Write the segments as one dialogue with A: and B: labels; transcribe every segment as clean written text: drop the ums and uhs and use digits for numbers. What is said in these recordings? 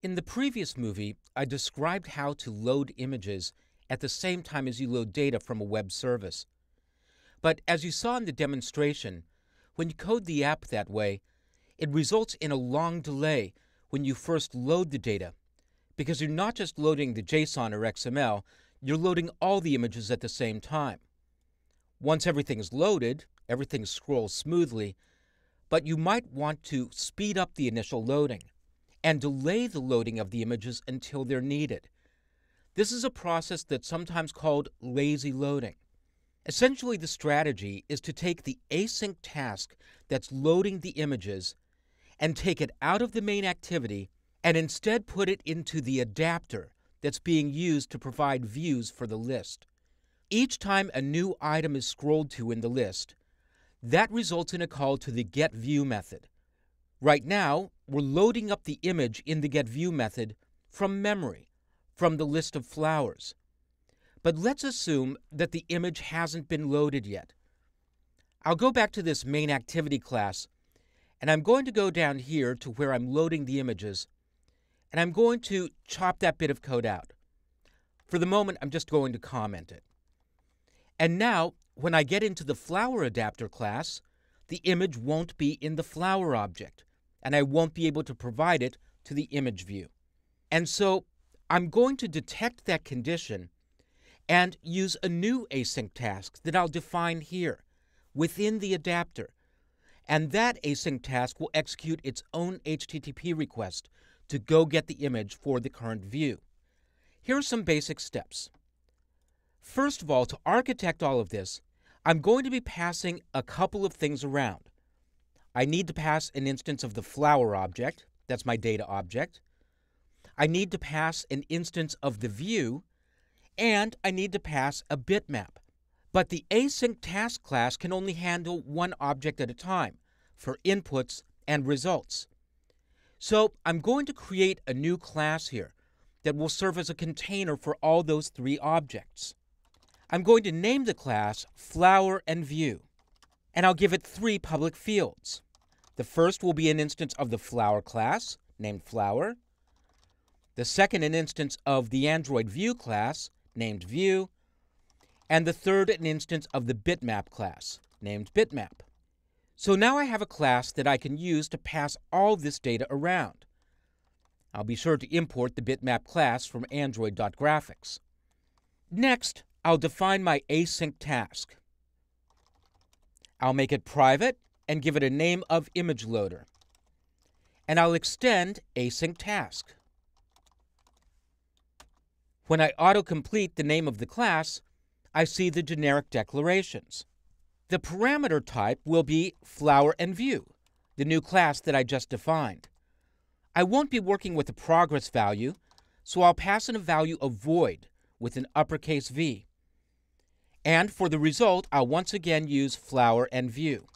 A: In the previous movie, I described how to load images at the same time as you load data from a web service. But as you saw in the demonstration, when you code the app that way, it results in a long delay when you first load the data, because you're not just loading the JSON or XML, you're loading all the images at the same time. Once everything is loaded, everything scrolls smoothly, but you might want to speed up the initial loading and delay the loading of the images until they're needed. This is a process that's sometimes called lazy loading. Essentially, the strategy is to take the async task that's loading the images and take it out of the main activity and instead put it into the adapter that's being used to provide views for the list. Each time a new item is scrolled to in the list, that results in a call to the getView method. Right now, we're loading up the image in the getView method from memory, from the list of flowers. But let's assume that the image hasn't been loaded yet. I'll go back to this main activity class, and I'm going to go down here to where I'm loading the images, and I'm going to chop that bit of code out. For the moment, I'm just going to comment it. And now, when I get into the flower adapter class, the image won't be in the flower object, and I won't be able to provide it to the image view. And so I'm going to detect that condition and use a new async task that I'll define here within the adapter. And that async task will execute its own HTTP request to go get the image for the current view. Here are some basic steps. First of all, to architect all of this, I'm going to be passing a couple of things around. I need to pass an instance of the flower object, that's my data object. I need to pass an instance of the view, and I need to pass a bitmap. But the async task class can only handle one object at a time for inputs and results. So I'm going to create a new class here that will serve as a container for all those three objects. I'm going to name the class flower and view, and I'll give it three public fields. The first will be an instance of the flower class, named flower. The second, an instance of the Android view class, named view. And the third, an instance of the bitmap class, named bitmap. So now I have a class that I can use to pass all this data around. I'll be sure to import the bitmap class from android.graphics. Next, I'll define my async task. I'll make it private and give it a name of image loader. And I'll extend async task. When I autocomplete the name of the class, I see the generic declarations. The parameter type will be flower and view, the new class that I just defined. I won't be working with a progress value, so I'll pass in a value of void with an uppercase V. And for the result, I'll once again use flower and view.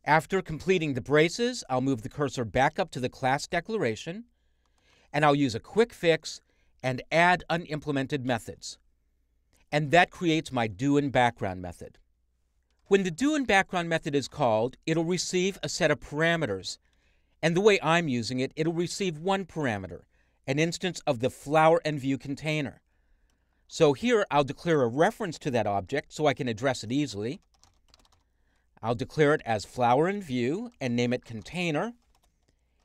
A: After completing the braces, I'll move the cursor back up to the class declaration, and I'll use a quick fix and add unimplemented methods. And that creates my doInBackground method. When the doInBackground method is called, it'll receive a set of parameters. And the way I'm using it, it'll receive one parameter, an instance of the flower and view container. So here I'll declare a reference to that object so I can address it easily. I'll declare it as flower and view and name it container.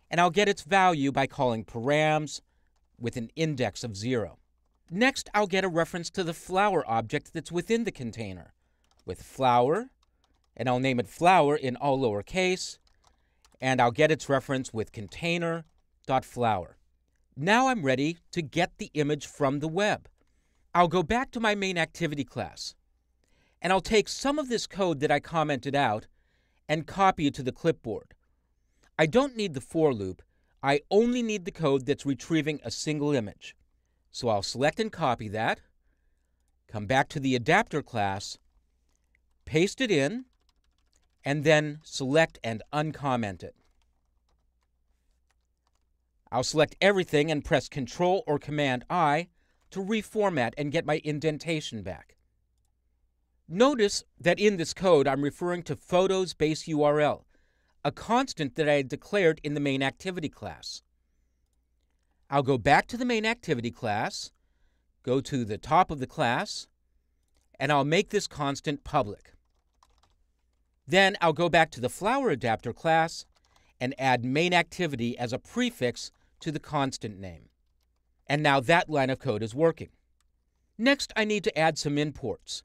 A: And I'll get its value by calling params with an index of 0. Next, I'll get a reference to the flower object that's within the container with flower, and I'll name it flower in all lowercase, and I'll get its reference with container.flower. Now I'm ready to get the image from the web. I'll go back to my main activity class, and I'll take some of this code that I commented out and copy it to the clipboard. I don't need the for loop. I only need the code that's retrieving a single image. So I'll select and copy that, come back to the adapter class, paste it in, and then select and uncomment it. I'll select everything and press Ctrl or Command-I to reformat and get my indentation back. Notice that in this code I'm referring to photos base URL, a constant that I had declared in the main activity class. I'll go back to the main activity class, go to the top of the class, and I'll make this constant public. Then I'll go back to the flower adapter class and add main activity as a prefix to the constant name. And now that line of code is working. Next, I need to add some imports.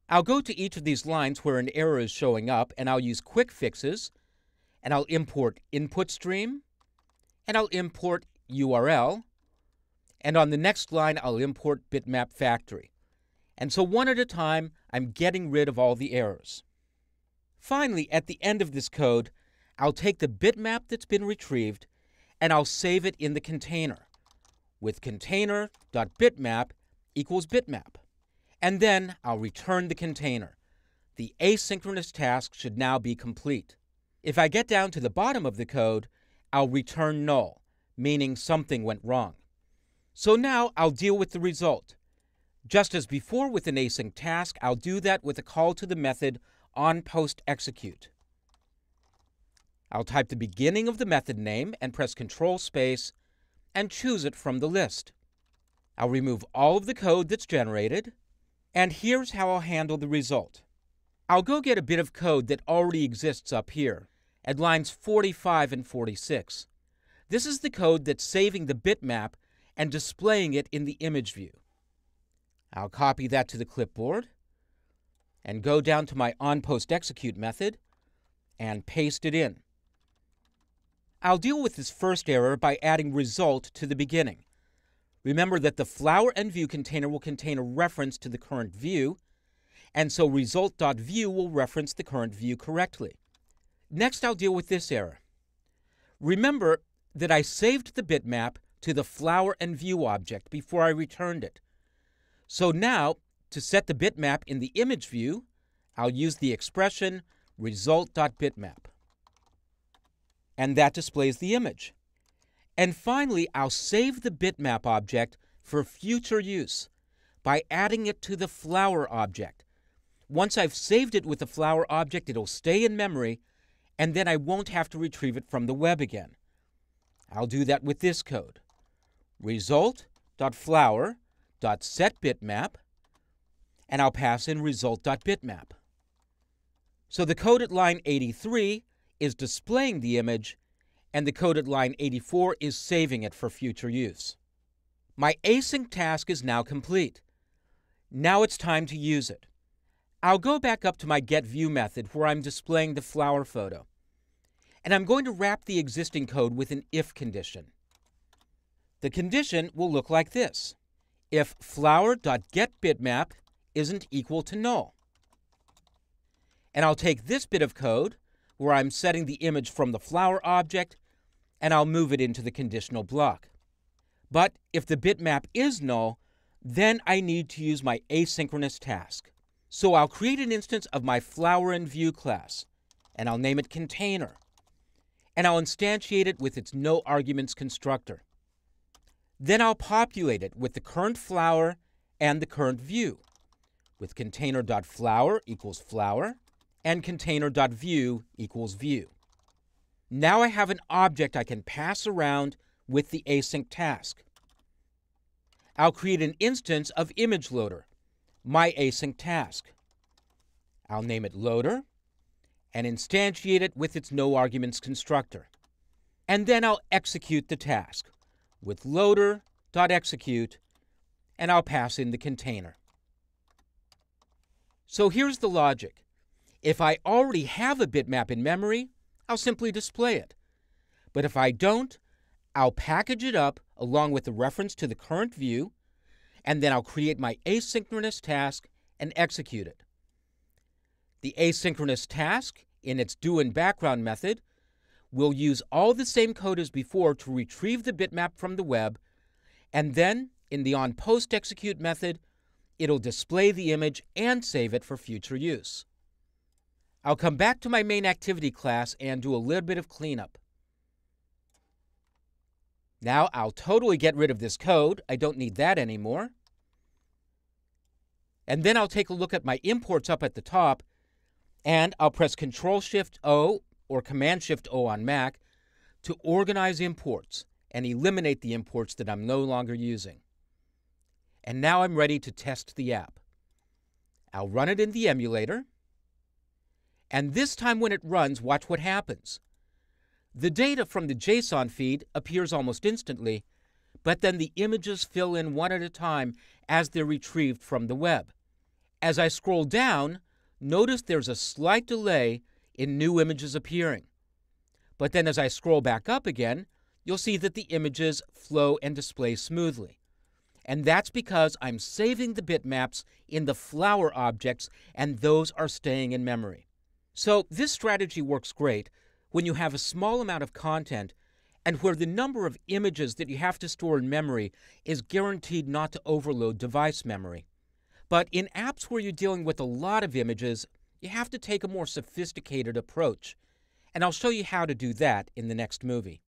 A: I'll go to each of these lines where an error is showing up, and I'll use quick fixes, and I'll import input stream, and I'll import URL, and on the next line I'll import bitmap factory. And so one at a time, I'm getting rid of all the errors. Finally, at the end of this code, I'll take the bitmap that's been retrieved and I'll save it in the container with container.bitmap equals bitmap. And then I'll return the container. The asynchronous task should now be complete. If I get down to the bottom of the code, I'll return null, meaning something went wrong. So now I'll deal with the result. Just as before with an async task, I'll do that with a call to the method onPostExecute. I'll type the beginning of the method name and press Control space and choose it from the list. I'll remove all of the code that's generated, and here's how I'll handle the result. I'll go get a bit of code that already exists up here at lines 45 and 46. This is the code that's saving the bitmap and displaying it in the image view. I'll copy that to the clipboard and go down to my onPostExecute method and paste it in. I'll deal with this first error by adding result to the beginning. Remember that the flower and view container will contain a reference to the current view, and so result.view will reference the current view correctly. Next, I'll deal with this error. Remember that I saved the bitmap to the flower and view object before I returned it. So now, to set the bitmap in the image view, I'll use the expression result.bitmap. And that displays the image. And finally, I'll save the bitmap object for future use by adding it to the flower object. Once I've saved it with the flower object, it'll stay in memory, and then I won't have to retrieve it from the web again. I'll do that with this code. result.flower.setBitmap, and I'll pass in result.bitmap. So the code at line 83 is displaying the image, and the code at line 84 is saving it for future use. My async task is now complete. Now it's time to use it. I'll go back up to my getView method where I'm displaying the flower photo. And I'm going to wrap the existing code with an if condition. The condition will look like this: if flower.getBitmap isn't equal to null. And I'll take this bit of code where I'm setting the image from the flower object, and I'll move it into the conditional block. But if the bitmap is null, then I need to use my asynchronous task. So I'll create an instance of my flower and view class, and I'll name it container. And I'll instantiate it with its noArguments constructor. Then I'll populate it with the current flower and the current view, with container.flower equals flower, and container.view equals view. Now I have an object I can pass around with the async task. I'll create an instance of ImageLoader, my async task. I'll name it loader and instantiate it with its noArguments constructor. And then I'll execute the task with loader.execute, and I'll pass in the container. So here's the logic. If I already have a bitmap in memory, I'll simply display it. But if I don't, I'll package it up along with the reference to the current view, and then I'll create my asynchronous task and execute it. The asynchronous task, in its doInBackground method, will use all the same code as before to retrieve the bitmap from the web, and then, in the onPostExecute method, it'll display the image and save it for future use. I'll come back to my main activity class and do a little bit of cleanup. Now I'll totally get rid of this code. I don't need that anymore. And then I'll take a look at my imports up at the top, and I'll press Control-Shift-O or Command-Shift-O on Mac to organize imports and eliminate the imports that I'm no longer using. And now I'm ready to test the app. I'll run it in the emulator, and this time when it runs, watch what happens. The data from the JSON feed appears almost instantly, but then the images fill in one at a time as they're retrieved from the web. As I scroll down, notice there's a slight delay in new images appearing. But then as I scroll back up again, you'll see that the images flow and display smoothly. And that's because I'm saving the bitmaps in the flower objects, and those are staying in memory. So this strategy works great when you have a small amount of content and where the number of images that you have to store in memory is guaranteed not to overload device memory. But in apps where you're dealing with a lot of images, you have to take a more sophisticated approach. And I'll show you how to do that in the next movie.